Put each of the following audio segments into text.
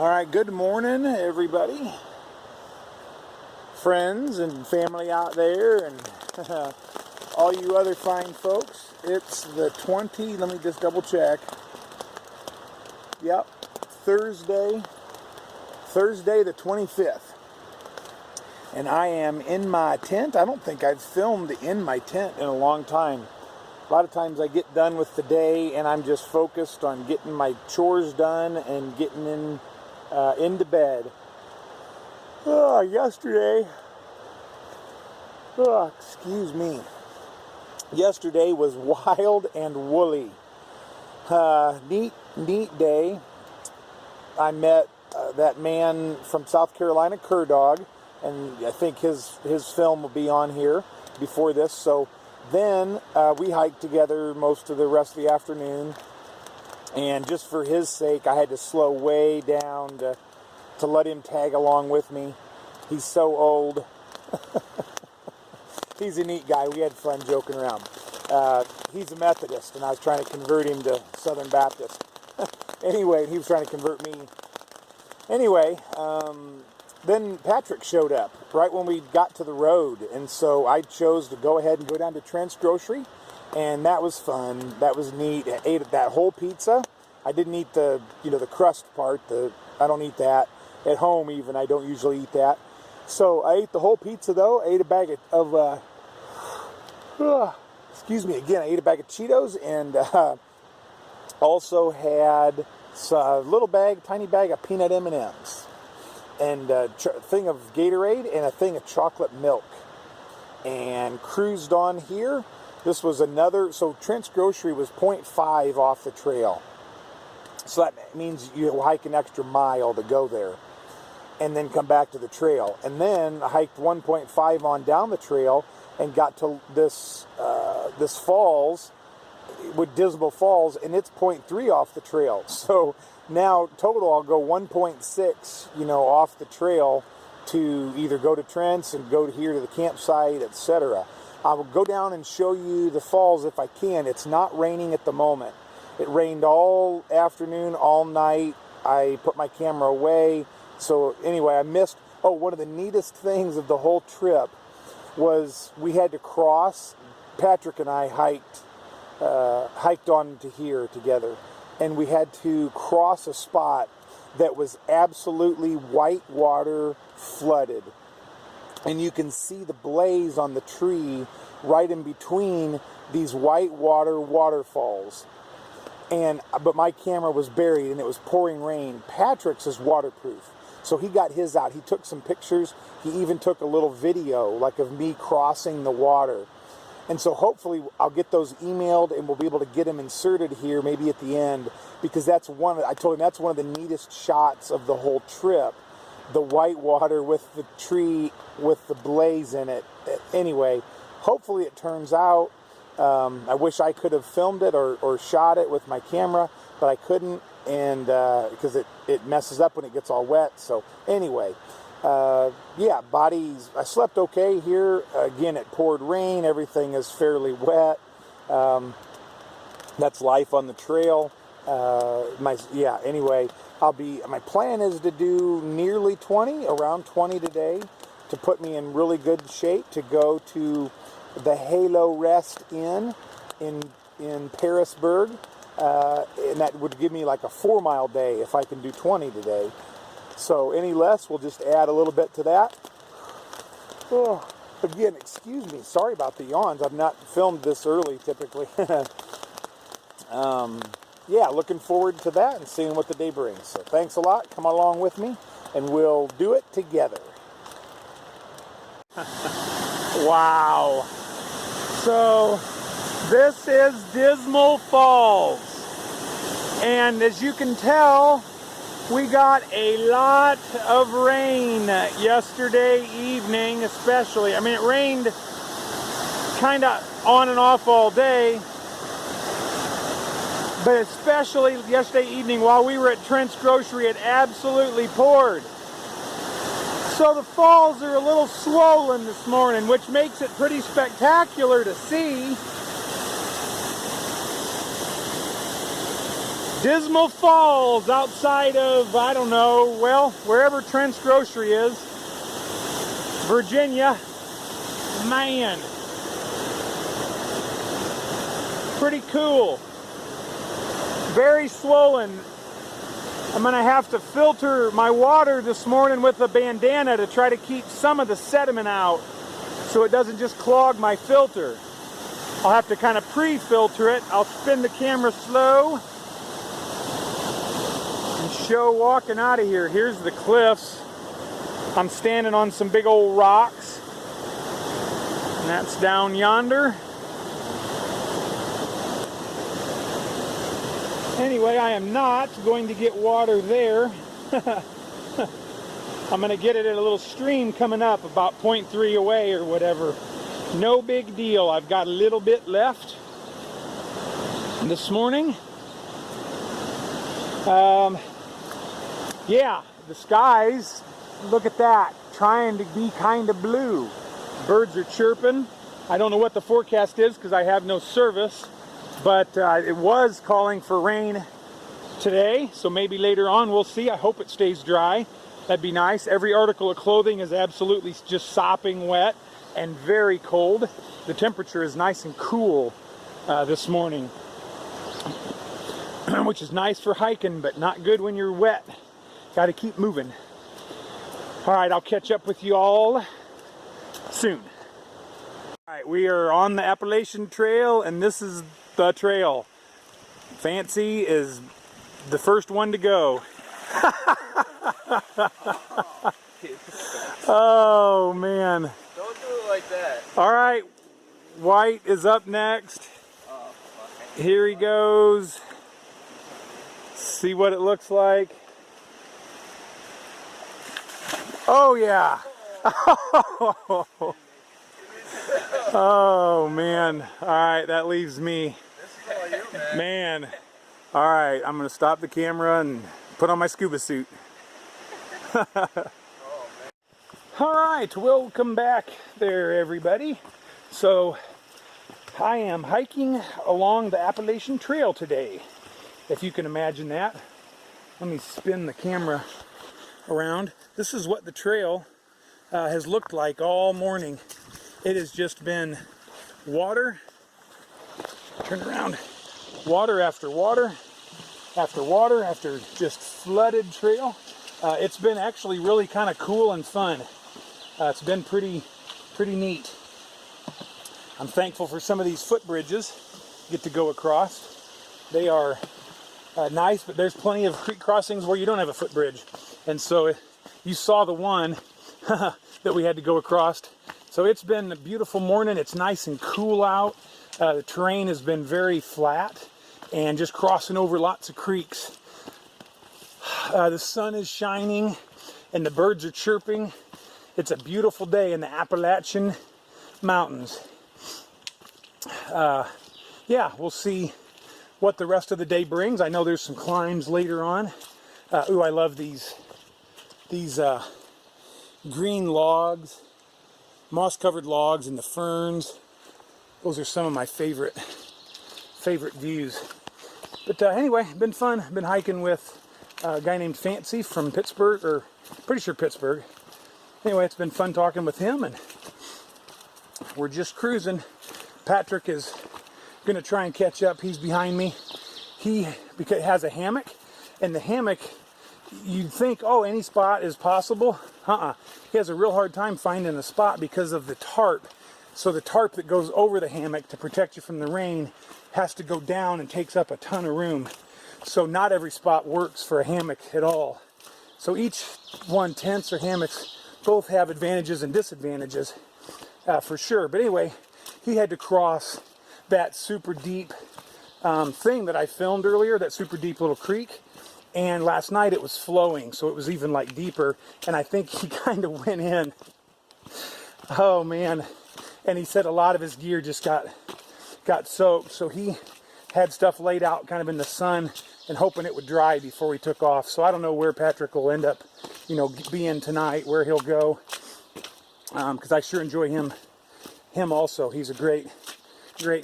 All right, good morning, everybody. Friends and family out there, and all you other fine folks. It's the 20, let me just double check. Yep, Thursday the 25th. And I am in my tent. I don't think I've filmed in my tent in a long time. A lot of times I get done with the day and I'm just focused on getting my chores done and getting into bed. Yesterday was wild and woolly. Neat day. I met that man from South Carolina, Cur Dog, and I think his film will be on here before this. So then we hiked together most of the rest of the afternoon, and just for his sake, I had to slow way down to let him tag along with me. He's so old. He's a neat guy. We had fun joking around. He's a Methodist, and I was trying to convert him to Southern Baptist. Anyway, he was trying to convert me. Anyway, then Patrick showed up right when we got to the road, and so I chose to go ahead and go down to Trent's Grocery, and that was fun. That was neat. I ate that whole pizza. I didn't eat the crust part. I don't eat that at home. Even I don't usually eat that. So I ate the whole pizza though. I ate a bag of excuse me again. I ate a bag of Cheetos and also had a tiny bag of peanut M&Ms. And a thing of Gatorade and a thing of chocolate milk, and cruised on here. This was so Trent's Grocery was 0.5 off the trail, so that means you hike an extra mile to go there and then come back to the trail, and then I hiked 1.5 on down the trail and got to this falls with Dismal Falls, and it's 0.3 off the trail. So now total I'll go 1.6 off the trail to either go to Trent's and go here to the campsite, etc. I will go down and show you the falls if I can. It's not raining at the moment. It rained all afternoon, all night. I put my camera away. So anyway, I missed one of the neatest things of the whole trip was we had to cross. Patrick and I hiked on to here together, and we had to cross a spot that was absolutely white water flooded, and you can see the blaze on the tree right in between these white water waterfalls. But my camera was buried and it was pouring rain. Patrick's is waterproof, so he got his out. He took some pictures. He even took a little video like of me crossing the water. And so hopefully I'll get those emailed and we'll be able to get them inserted here maybe at the end, because I told him that's one of the neatest shots of the whole trip. The white water with the tree with the blaze in it. Anyway, hopefully it turns out. I wish I could have filmed it or shot it with my camera, but I couldn't, and because it messes up when it gets all wet. So anyway, I slept okay here. Again, it poured rain. Everything is fairly wet. That's life on the trail. Anyway, my plan is to do nearly 20, around 20 today, to put me in really good shape to go to the Halo Rest Inn in Parisburg, and that would give me like a 4-mile day if I can do 20 today. So any less, we'll just add a little bit to that. Again, excuse me, sorry about the yawns. I've not filmed this early typically. Looking forward to that and seeing what the day brings. So thanks a lot. Come along with me and we'll do it together. Wow. So this is Dismal Falls. And as you can tell, we got a lot of rain yesterday evening, especially. I mean, it rained kind of on and off all day, but especially yesterday evening while we were at Trent's Grocery, it absolutely poured. So the falls are a little swollen this morning, which makes it pretty spectacular to see. Dismal Falls, outside of, I don't know, well, wherever Trent's Grocery is, Virginia. Man, pretty cool. Very swollen. I'm gonna have to filter my water this morning with a bandana to try to keep some of the sediment out so it doesn't just clog my filter. I'll have to kind of pre-filter it. I'll spin the camera slow and show walking out of here. Here's the cliffs. I'm standing on some big old rocks, and that's down yonder. Anyway, I am not going to get water there. I'm going to get it at a little stream coming up about 0.3 away or whatever. No big deal. I've got a little bit left this morning. Yeah, the skies, look at that, trying to be kind of blue. Birds are chirping. I don't know what the forecast is because I have no service, but it was calling for rain today, so maybe later on we'll see. I hope it stays dry. That'd be nice. Every article of clothing is absolutely just sopping wet and very cold. The temperature is nice and cool this morning, which is nice for hiking, but not good when you're wet. Got to keep moving. All right, I'll catch up with you all soon. All right, we are on the Appalachian Trail, and this is the trail. Fancy is the first one to go. Oh, man. Don't do it like that. All right, White is up next. Here he goes. See what it looks like. Oh, yeah. Oh, man. All right, that leaves me. This is all you, man. Man. All right, I'm going to stop the camera and put on my scuba suit. All right, welcome back there, everybody. So, I am hiking along the Appalachian Trail today, if you can imagine that. Let me spin the camera around. This is what the trail has looked like all morning. It has just been water, turn around, water after water after water after just flooded trail. It's been actually really kind of cool and fun. It's been pretty neat. I'm thankful for some of these footbridges you get to go across. They are nice, but there's plenty of creek crossings where you don't have a footbridge. And so you saw the one that we had to go across. So it's been a beautiful morning. It's nice and cool out. The terrain has been very flat and just crossing over lots of creeks. The sun is shining and the birds are chirping. It's a beautiful day in the Appalachian Mountains. Yeah, we'll see what the rest of the day brings. I know there's some climbs later on. Ooh, I love these green logs, moss-covered logs, and the ferns. Those are some of my favorite views. But anyway, been fun. Been hiking with a guy named Fancy from Pittsburgh, or pretty sure Pittsburgh. Anyway, it's been fun talking with him, and we're just cruising. Patrick is going to try and catch up. He's behind me. He has a hammock, and the hammock, you'd think, oh, any spot is possible. He has a real hard time finding a spot because of the tarp. So the tarp that goes over the hammock to protect you from the rain has to go down and takes up a ton of room. So not every spot works for a hammock at all. So each one, tents or hammocks, both have advantages and disadvantages for sure. But anyway, he had to cross that super deep thing that I filmed earlier, that super deep little creek. And last night it was flowing, so it was even like deeper. And I think he kind of went in. Oh man. And he said a lot of his gear just got soaked. So he had stuff laid out kind of in the sun and hoping it would dry before we took off. So I don't know where Patrick will end up, being tonight, where he'll go. Because I sure enjoy him also. He's a great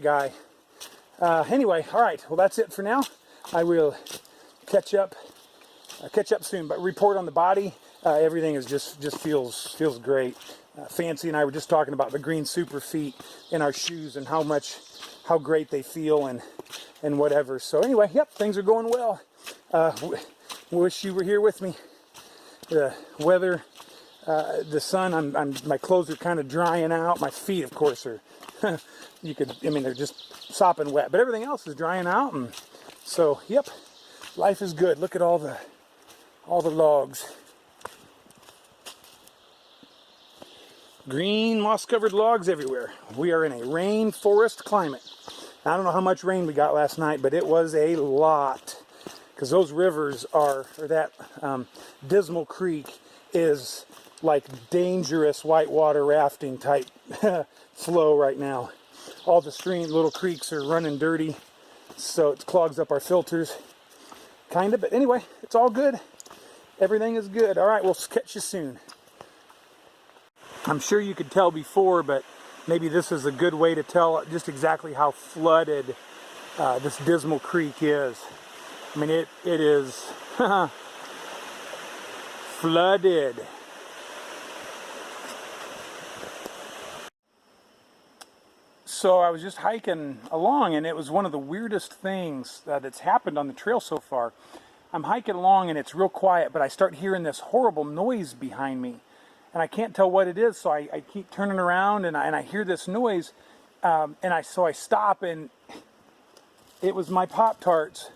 guy. Anyway, all right. Well, that's it for now. I will catch up soon. But report on the body. Everything is just feels great. Fancy and I were just talking about the green super feet in our shoes and how great they feel and whatever. So anyway, yep, things are going well. Wish you were here with me. The weather, the sun. My clothes are kind of drying out. My feet, of course, are. They're just sopping wet, but everything else is drying out, and so yep, life is good. Look at all the logs. Green moss-covered logs everywhere. We are in a rainforest climate. I don't know how much rain we got last night, but it was a lot. Because those rivers that Dismal Creek is like dangerous whitewater rafting type flow right now. All the little creeks are running dirty, so it clogs up our filters. Kind of, but anyway, it's all good. Everything is good. All right, we'll catch you soon. I'm sure you could tell before, but maybe this is a good way to tell just exactly how flooded this Dismal Creek is. I mean, it is flooded. So I was just hiking along, and it was one of the weirdest things that's happened on the trail so far. I'm hiking along, and it's real quiet, but I start hearing this horrible noise behind me. And I can't tell what it is, so I keep turning around, and I hear this noise, so I stop, and it was my PopTarts.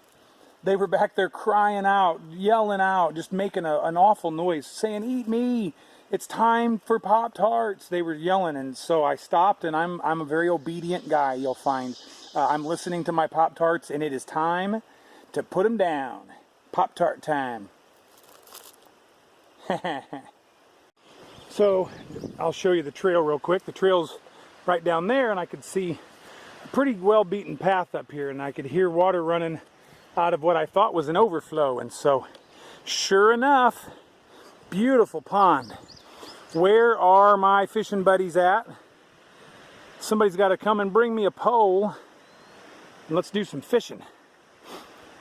They were back there crying out, yelling out, just making an awful noise, saying, "Eat me! It's time for PopTarts!" They were yelling, and so I stopped, and I'm a very obedient guy, you'll find. I'm listening to my PopTarts, and it is time to put them down. PopTart time. So I'll show you the trail real quick. The trail's right down there, and I could see a pretty well beaten path up here, and I could hear water running out of what I thought was an overflow. And so sure enough, beautiful pond. Where are my fishing buddies at? Somebody's got to come and bring me a pole, and let's do some fishing.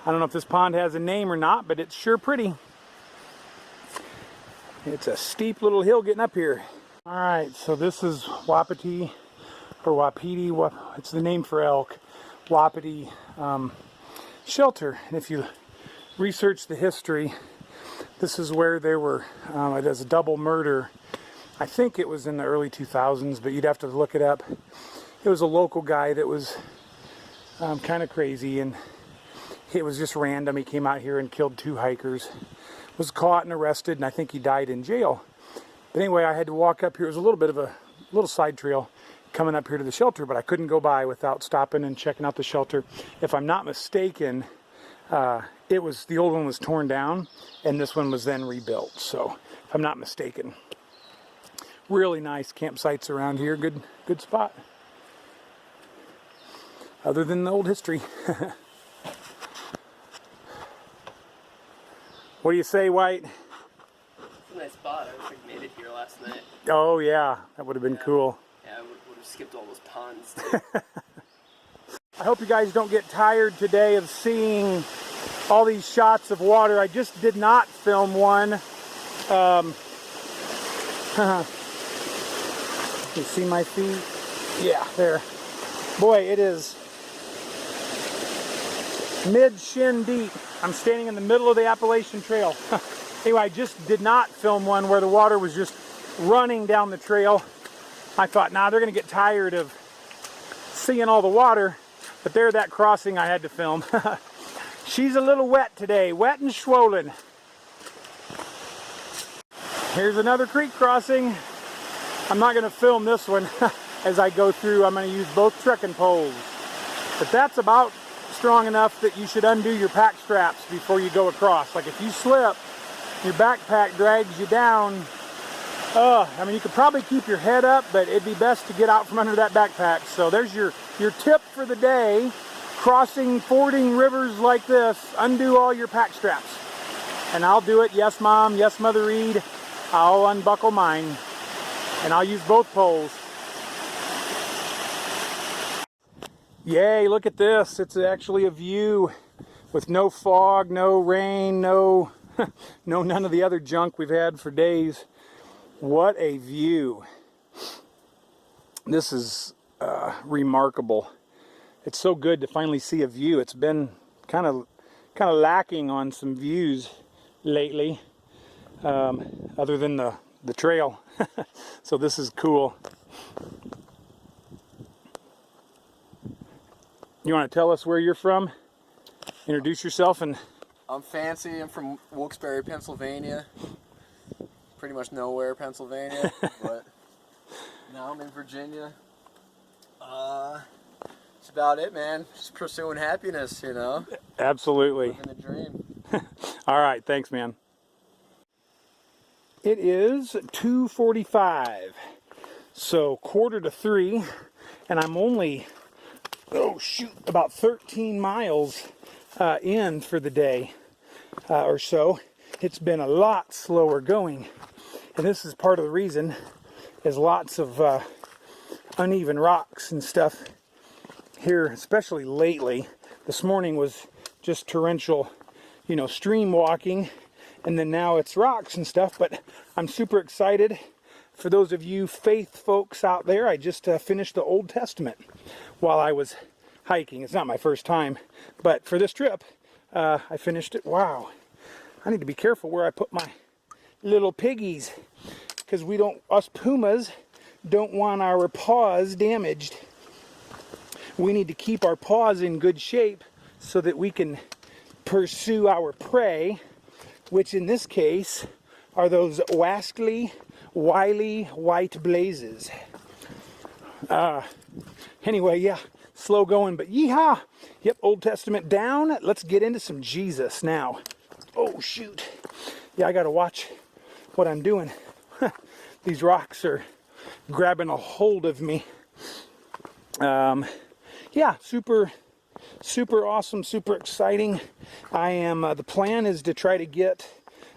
I don't know if this pond has a name or not, but it's sure pretty. It's a steep little hill getting up here. All right, so this is Wapiti, or Wapiti. It's the name for elk. Wapiti shelter. And if you research the history, this is where there were, it was a double murder. I think it was in the early 2000s, but you'd have to look it up. It was a local guy that was kind of crazy, and it was just random. He came out here and killed 2 hikers. Was caught and arrested, and I think he died in jail. But anyway, I had to walk up here. It was a little bit of a little side trail coming up here to the shelter, but I couldn't go by without stopping and checking out the shelter. If I'm not mistaken, the old one was torn down, and this one was then rebuilt. So, if I'm not mistaken, really nice campsites around here. Good spot. Other than the old history. What do you say, White? It's a nice spot. I wish I made it here last night. Oh yeah, that would have been cool. Yeah, I would have skipped all those ponds. I hope you guys don't get tired today of seeing all these shots of water. I just did not film one. You see my feet? Yeah, there. Boy, it is mid-shin deep. I'm standing in the middle of the Appalachian Trail. Anyway, I just did not film one where the water was just running down the trail. I thought, nah, they're going to get tired of seeing all the water. But there, that crossing I had to film. She's a little wet today, wet and swollen. Here's another creek crossing. I'm not going to film this one as I go through. I'm going to use both trekking poles. But that's about strong enough that you should undo your pack straps before you go across. Like if you slip, your backpack drags you down. You could probably keep your head up, but it'd be best to get out from under that backpack. So there's your tip for the day. Fording rivers like this, undo all your pack straps. And I'll do it. Yes, Mom. Yes, Mother Reed. I'll unbuckle mine. And I'll use both poles. Yay, look at this. It's actually a view with no fog, no rain, no none of the other junk we've had for days. What a view. This is remarkable. It's so good to finally see a view. It's been kind of lacking on some views lately, other than the trail. So this is cool. You want to tell us where you're from? Introduce yourself. And I'm Fancy. I'm from Wilkes-Barre, Pennsylvania. Pretty much nowhere, Pennsylvania, but now I'm in Virginia. That's about it, man. Just pursuing happiness, you know? Absolutely. Living the dream. All right, thanks, man. It is 2:45, so 2:45, and I'm only, about 13 miles in for the day or so. It's been a lot slower going, and this is part of the reason, is lots of uneven rocks and stuff here, especially lately. This morning was just torrential, stream walking, and then now it's rocks and stuff. But I'm super excited. For those of you faith folks out there, I just finished the Old Testament while I was hiking. It's not my first time, but for this trip, I finished it. Wow. I need to be careful where I put my little piggies, because us pumas don't want our paws damaged. We need to keep our paws in good shape so that we can pursue our prey, which in this case are those wascally, wily white blazes. Anyway, yeah, slow going, but yeehaw! Yep, Old Testament down. Let's get into some Jesus now. Oh, shoot. Yeah, I gotta watch what I'm doing. These rocks are grabbing a hold of me. Yeah, super awesome, super exciting. I am, the plan is to try to get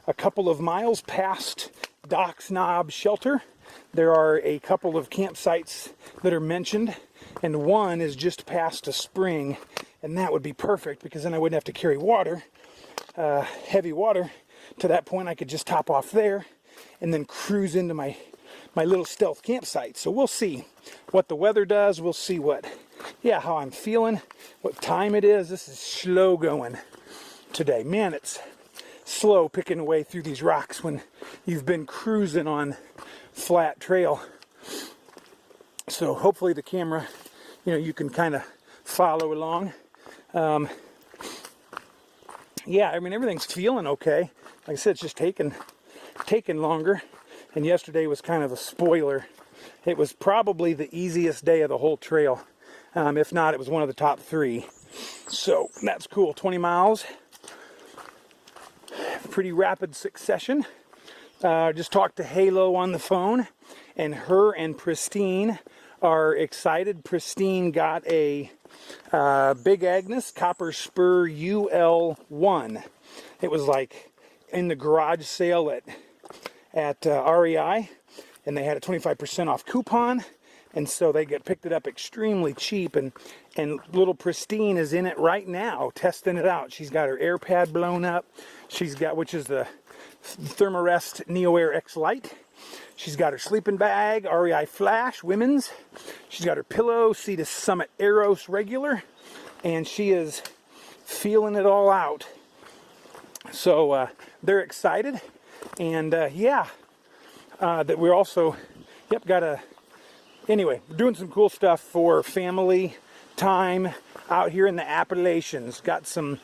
a couple of miles past Doc's Knob Shelter. There are a couple of campsites that are mentioned, and one is just past a spring, and that would be perfect because then I wouldn't have to carry water, heavy water. To that point, I could just top off there and then cruise into my little stealth campsite. So we'll see what the weather does. We'll see how I'm feeling, what time it is. This is slow going today. Man, it's slow picking away through these rocks when you've been cruising on flat trail. So hopefully the camera, you can kind of follow along. Yeah, I mean, everything's feeling okay. Like I said, it's just taking longer. And yesterday was kind of a spoiler. It was probably the easiest day of the whole trail. If not, it was one of the top 3. So that's cool. 20 miles. Pretty rapid succession. Just talked to Halo on the phone, and her and Pristine are excited. Pristine got a Big Agnes Copper Spur UL1. It was like in the garage sale at REI, and they had a 25% off coupon, and so they picked it up extremely cheap, and little Pristine is in it right now, testing it out. She's got her air pad blown up. She's got, which is the Thermarest Neo Air X Lite. She's got her sleeping bag, REI Flash, women's. She's got her pillow, Cetus Summit Eros regular, and she is feeling it all out. So they're excited, and that we're also, anyway, we're doing some cool stuff for family time out here in the Appalachians. Got some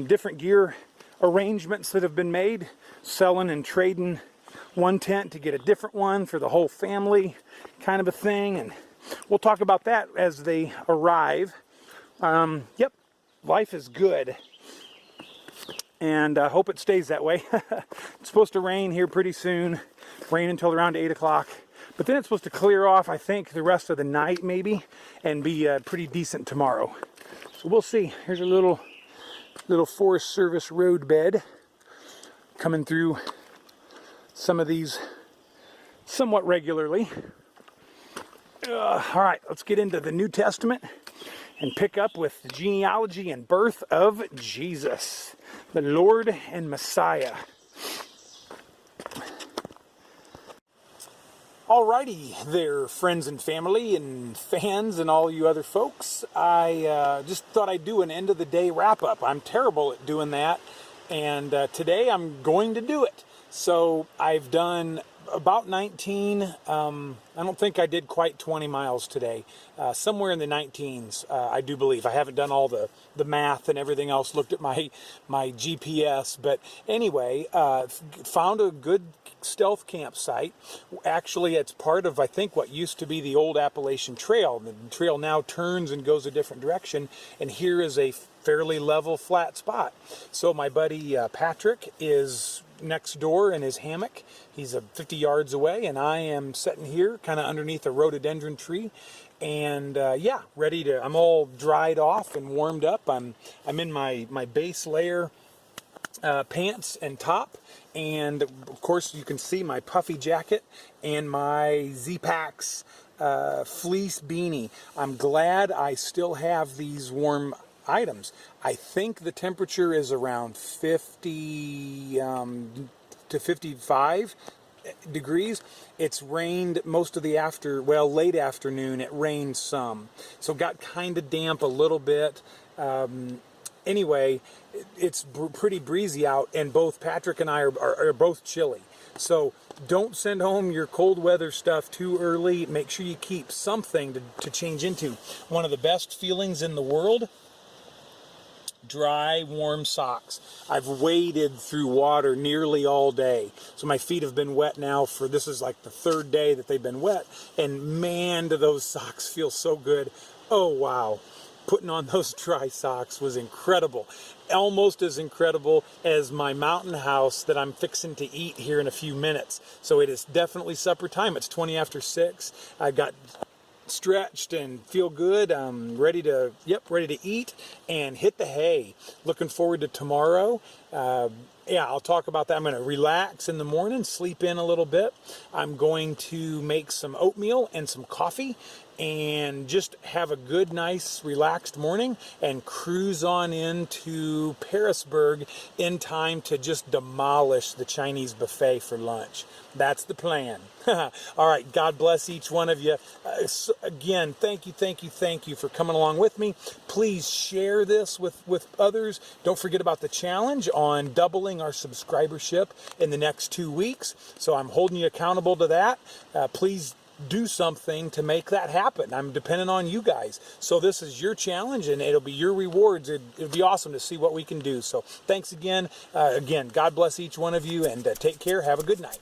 different gear arrangements that have been made, selling and trading one tent to get a different one for the whole family, kind of a thing, and we'll talk about that as they arrive. Life is good, and I hope it stays that way. It's supposed to rain here pretty soon, rain until around 8 o'clock, but then it's supposed to clear off, I think, the rest of the night maybe, and be pretty decent tomorrow. So we'll see. Here's a little Forest Service road bed coming through some of these somewhat regularly. All right, let's get into the New Testament and pick up with the genealogy and birth of Jesus, the Lord and Messiah. Alrighty there, friends and family and fans and all you other folks. I just thought I'd do an end of the day wrap up. I'm terrible at doing that, and today I'm going to do it. So I've done about 19. I don't think I did quite 20 miles today. Somewhere in the 19s, I do believe. I haven't done all the math and everything else, looked at my GPS. But anyway, found a good stealth campsite. Actually, it's part of, I think, what used to be the old Appalachian Trail. The trail now turns and goes a different direction. And here is a fairly level, flat spot. So my buddy Patrick is next door in his hammock. He's 50 yards away, and I am sitting here kind of underneath a rhododendron tree, and yeah, ready to, I'm all dried off and warmed up. I'm in my base layer pants and top, and of course you can see my puffy jacket and my Z-Packs fleece beanie. I'm glad I still have these warm items. I think the temperature is around 50 to 55 degrees. It's rained most of the late afternoon. It rained some, so got kind of damp a little bit. Anyway, it's pretty breezy out, and both Patrick and I are both chilly. So don't send home your cold weather stuff too early. Make sure you keep something to change into. One of the best feelings in the world: dry, warm socks. I've waded through water nearly all day. So my feet have been wet now this is like the third day that they've been wet. And man, do those socks feel so good. Oh, wow. Putting on those dry socks was incredible. Almost as incredible as my mountain house that I'm fixing to eat here in a few minutes. So it is definitely supper time. It's 20 after 6. I got stretched and feel good. I'm ready to eat and hit the hay. Looking forward to tomorrow. Yeah, I'll talk about that. I'm going to relax in the morning, sleep in a little bit. I'm going to make some oatmeal and some coffee and just have a good, nice, relaxed morning and cruise on into Parisburg in time to just demolish the Chinese buffet for lunch. That's the plan. All right, God bless each one of you. Again, thank you for coming along with me. Please share this with others. Don't forget about the challenge on doubling our subscribership in the next 2 weeks. So I'm holding you accountable to that. Please do something to make that happen. I'm dependent on you guys. So this is your challenge, and it'll be your rewards. It'll be awesome to see what we can do. So thanks again. God bless each one of you, and take care. Have a good night.